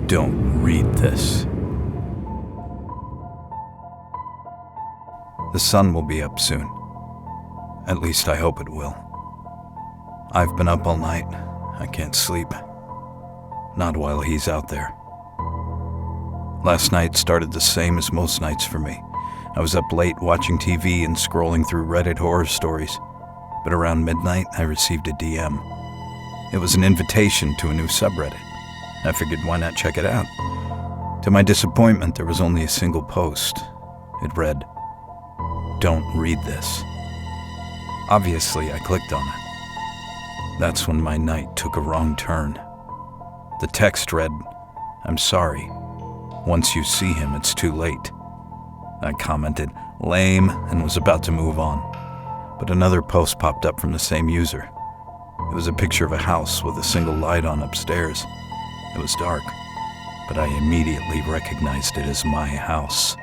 Don't read this. The sun will be up soon. At least I hope it will. I've been up all night. I can't sleep. Not while he's out there. Last night started the same as most nights for me. I was up late watching TV and scrolling through Reddit horror stories. But around midnight, I received a DM. It was an invitation to a new subreddit. I figured, why not check it out? To my disappointment, there was only a single post. It read, "Don't read this." Obviously, I clicked on it. That's when my night took a wrong turn. The text read, "I'm sorry. Once you see him, it's too late." I commented, "Lame," and was about to move on. But another post popped up from the same user. It was a picture of a house with a single light on upstairs. It was dark, but I immediately recognized it as my house.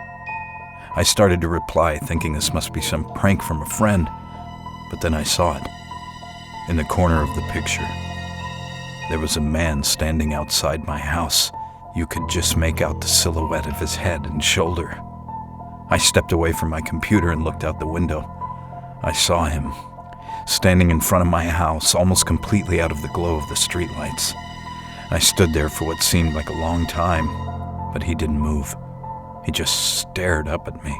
I started to reply, thinking this must be some prank from a friend, but then I saw it. In the corner of the picture, there was a man standing outside my house. You could just make out the silhouette of his head and shoulder. I stepped away from my computer and looked out the window. I saw him, standing in front of my house, almost completely out of the glow of the streetlights. I stood there for what seemed like a long time, but he didn't move. He just stared up at me.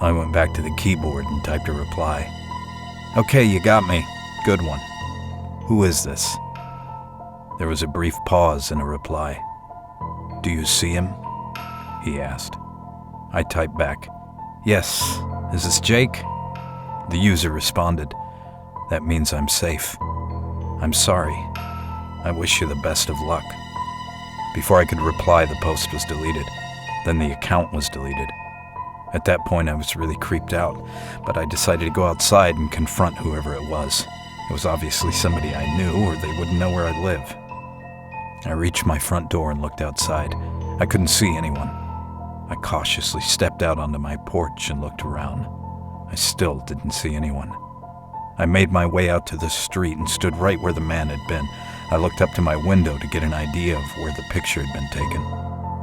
I went back to the keyboard and typed a reply. "Okay, you got me. Good one. Who is this?" There was a brief pause in a reply. "Do you see him?" he asked. I typed back, "Yes. Is this Jake?" The user responded, "That means I'm safe. I'm sorry. I wish you the best of luck." Before I could reply, the post was deleted. Then the account was deleted. At that point, I was really creeped out, but I decided to go outside and confront whoever it was. It was obviously somebody I knew, or they wouldn't know where I live. I reached my front door and looked outside. I couldn't see anyone. I cautiously stepped out onto my porch and looked around. I still didn't see anyone. I made my way out to the street and stood right where the man had been. I looked up to my window to get an idea of where the picture had been taken.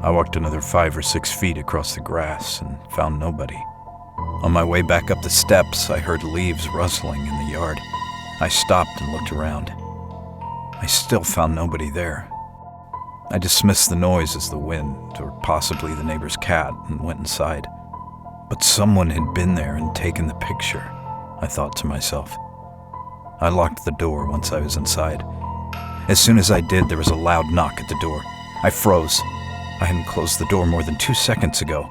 I walked another 5 or 6 feet across the grass and found nobody. On my way back up the steps, I heard leaves rustling in the yard. I stopped and looked around. I still found nobody there. I dismissed the noise as the wind, or possibly the neighbor's cat, and went inside. But someone had been there and taken the picture, I thought to myself. I locked the door once I was inside. As soon as I did, there was a loud knock at the door. I froze. I hadn't closed the door more than 2 seconds ago.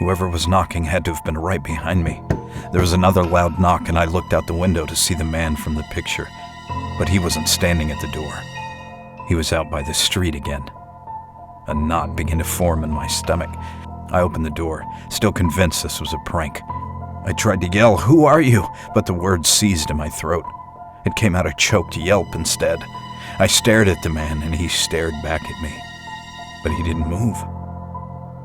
Whoever was knocking had to have been right behind me. There was another loud knock, and I looked out the window to see the man from the picture. But he wasn't standing at the door. He was out by the street again. A knot began to form in my stomach. I opened the door, still convinced this was a prank. I tried to yell, "Who are you?" but the words seized in my throat. It came out a choked yelp instead. I stared at the man, and he stared back at me. But he didn't move.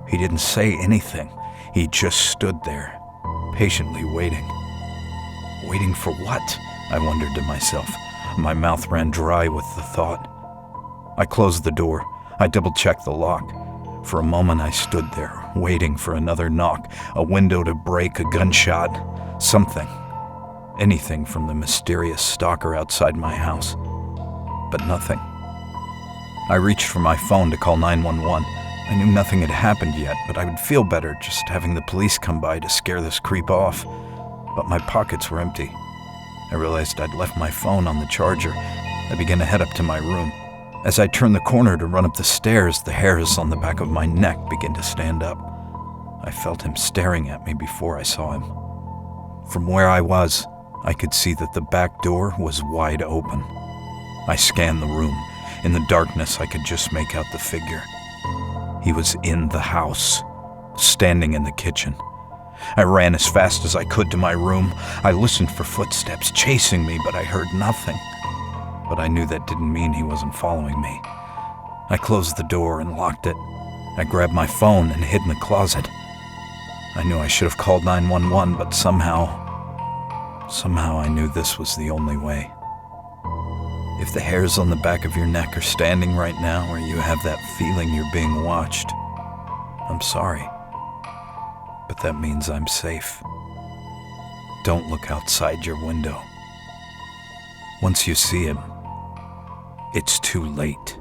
He didn't say anything. He just stood there, patiently waiting. Waiting for what? I wondered to myself. My mouth ran dry with the thought. I closed the door. I double-checked the lock. For a moment, I stood there, waiting for another knock, a window to break, a gunshot, something. Anything from the mysterious stalker outside my house. But nothing. I reached for my phone to call 911. I knew nothing had happened yet, but I would feel better just having the police come by to scare this creep off. But my pockets were empty. I realized I'd left my phone on the charger. I began to head up to my room. As I turned the corner to run up the stairs, the hairs on the back of my neck began to stand up. I felt him staring at me before I saw him. From where I was, I could see that the back door was wide open. I scanned the room. In the darkness, I could just make out the figure. He was in the house, standing in the kitchen. I ran as fast as I could to my room. I listened for footsteps chasing me, but I heard nothing. But I knew that didn't mean he wasn't following me. I closed the door and locked it. I grabbed my phone and hid in the closet. I knew I should have called 911, but somehow I knew this was the only way. If the hairs on the back of your neck are standing right now, or you have that feeling you're being watched, I'm sorry. But that means I'm safe. Don't look outside your window. Once you see him, it's too late.